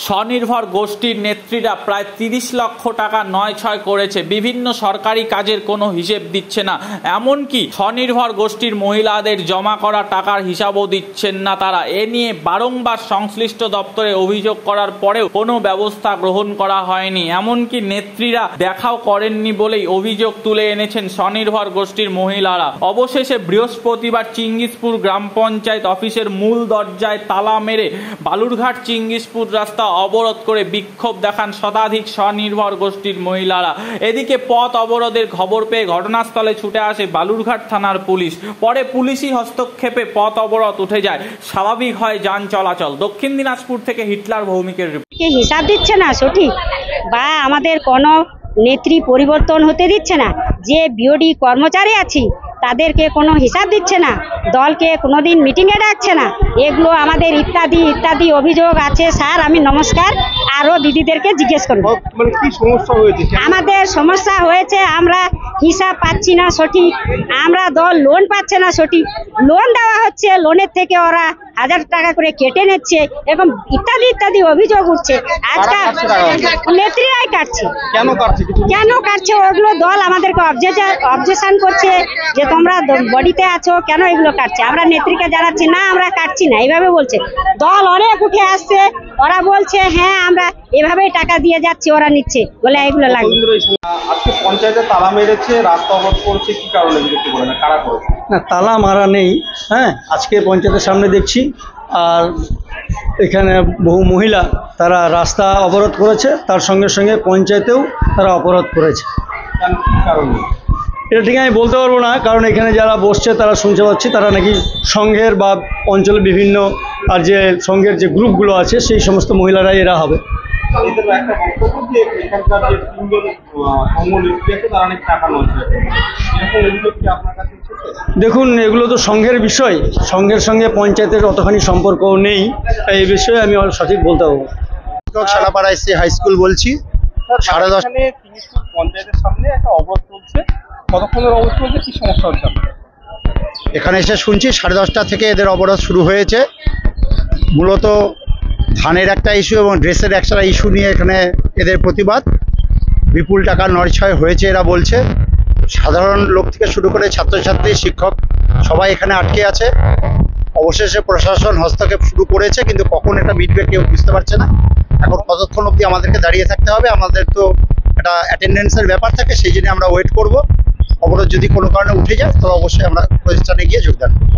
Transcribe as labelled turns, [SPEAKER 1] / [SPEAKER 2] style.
[SPEAKER 1] স্বনির্ভর গোষ্ঠীর নেত্রীরা প্রায় ৩০ লক্ষ টাকা নয়-ছয় করেছে। বিভিন্ন সরকারি কাজের কোনো হিসেব দিচ্ছে না, এমনকি স্বনির্ভর গোষ্ঠীর মহিলাদের জমা করা টাকার হিসাবও দিচ্ছেন না তারা। এ নিয়ে বারংবার সংশ্লিষ্ট দপ্তরে অভিযোগ করার পরেও কোনো ব্যবস্থা গ্রহণ করা হয়নি, এমনকি নেত্রীরা দেখাও করেননি বলেই অভিযোগ তুলে এনেছেন স্বনির্ভর গোষ্ঠীর মহিলারা। অবশেষে বৃহস্পতিবার চিঙ্গিসপুর গ্রাম পঞ্চায়েত অফিসের মূল দরজায় তালা মেরে বালুরঘাট চিঙ্গিসপুর রাস্তা অবরোধ করে বিক্ষোভ দেখান শতাধিক স্বনির্ভর গোষ্ঠীর মহিলারা। এদিকে পথ অবরোধের খবর পেয়ে ঘটনাস্থলে ছুটে আসে বালুরঘাট থানার পুলিশ। পরে পুলিশি হস্তক্ষেপে পথ অবরোধ উঠে যায়, স্বাভাবিক হয় যান চলাচল। দক্ষিণ দিনাজপুর থেকে হিটলার ভৌমিকের রিপোর্ট।
[SPEAKER 2] হিসাব দিচ্ছে না সঠিক, বা আমাদের কোনো নেত্রী পরিবর্তন হতে দিচ্ছে না, যে বিওডি কর্মচারী আছি তাদেরকে কোনো হিসাব দিচ্ছে না, দলকে কোনোদিন মিটিংয়ে ডাকছে না, এগুলো আমাদের ইত্যাদি ইত্যাদি অভিযোগ আছে। স্যার আমি নমস্কার, আরও দিদিদেরকে জিজ্ঞেস করব আমাদের সমস্যা হয়েছে। আমরা হিসাব পাচ্ছি না সঠিক, আমরা দল লোন পাচ্ছে না সঠিক, লোন দেওয়া হচ্ছে, লোনের থেকে ওরা 1000 টাকা করে কেটে নিচ্ছে, এরকম ইত্যাদি ইত্যাদি অভিযোগ উঠছে। আজকাল নেত্রীরাই কাটছে। কেন কাটছে? ওগুলো দল আমাদেরকে অবজেকশন করছে যে তোমরা বডিতে আছো, কেন এগুলো কাটছে? আমরা নেত্রীকে জানাচ্ছি না আমরা কাটছি না, এইভাবে বলছে। দল অনেক উঠে আসছে, ওরা বলছে হ্যাঁ আমরা এভাবেই টাকা দিয়ে যাচ্ছি, ওরা নিচ্ছে বলে এগুলো লাগবে।
[SPEAKER 3] আজকে পঞ্চায়েতে তালা মেরেছে, রাস্তা অবরোধ করছে, কি কারণে একটু বলেন? কারা করেছে?
[SPEAKER 4] না, তালা মারা নেই। হ্যাঁ, আজকে পঞ্চায়েতের সামনে দেখছি, আর এখানে বহু মহিলা তারা রাস্তা অবরোধ করেছে, তার সঙ্গে সঙ্গে পঞ্চায়েতেও তারা অবরোধ করেছে।
[SPEAKER 3] কি কারণে
[SPEAKER 4] এটা ঠিক আমি বলতে পারবো না, কারণ এখানে যারা বসছে তারা শুনতে পাচ্ছি তারা নাকি সংঘের বা অঞ্চলের বিভিন্ন আর যে সংঘের যে গ্রুপগুলো আছে সেই সমস্ত মহিলারাই এরা হবে। দেখুন, এগুলো তো সংঘের বিষয়, সংঘের সঙ্গে পঞ্চায়েতের অতখানি সম্পর্ক নেই, তাই এই বিষয়ে আমি সঠিক বলতে পারবো।
[SPEAKER 5] সালাপাড়া এসে হাই স্কুল বলছি। 10:30
[SPEAKER 3] পঞ্চায়েতের সামনে একটা অবরোধ চলছে, কতক্ষণের অবরোধ চলছে, কি সমস্যা হচ্ছে?
[SPEAKER 5] এখানে এসে শুনছি 10:30 থেকে এদের অবরোধ শুরু হয়েছে। মূলত ধানের একটা ইস্যু এবং ড্রেসের একটা ইস্যু নিয়ে এখানে এদের প্রতিবাদ। বিপুল টাকা নড়ছয় হয়েছে এরা বলছে। সাধারণ লোক থেকে শুরু করে ছাত্রছাত্রী, শিক্ষক সবাই এখানে আটকে আছে। অবশেষে প্রশাসন হস্তক্ষেপ শুরু করেছে, কিন্তু কখন এটা মিটবে কেউ বুঝতে পারছে না। এখন কতক্ষণ অবধি আমাদেরকে দাঁড়িয়ে থাকতে হবে? আমাদের তো একটা অ্যাটেন্ডেন্সের ব্যাপার থাকে, সেই জন্য আমরা ওয়েট করব। অবরোধ যদি কোনো কারণে উঠে যায় তবে অবশ্যই আমরা প্রতিষ্ঠানে গিয়ে যোগদান করব।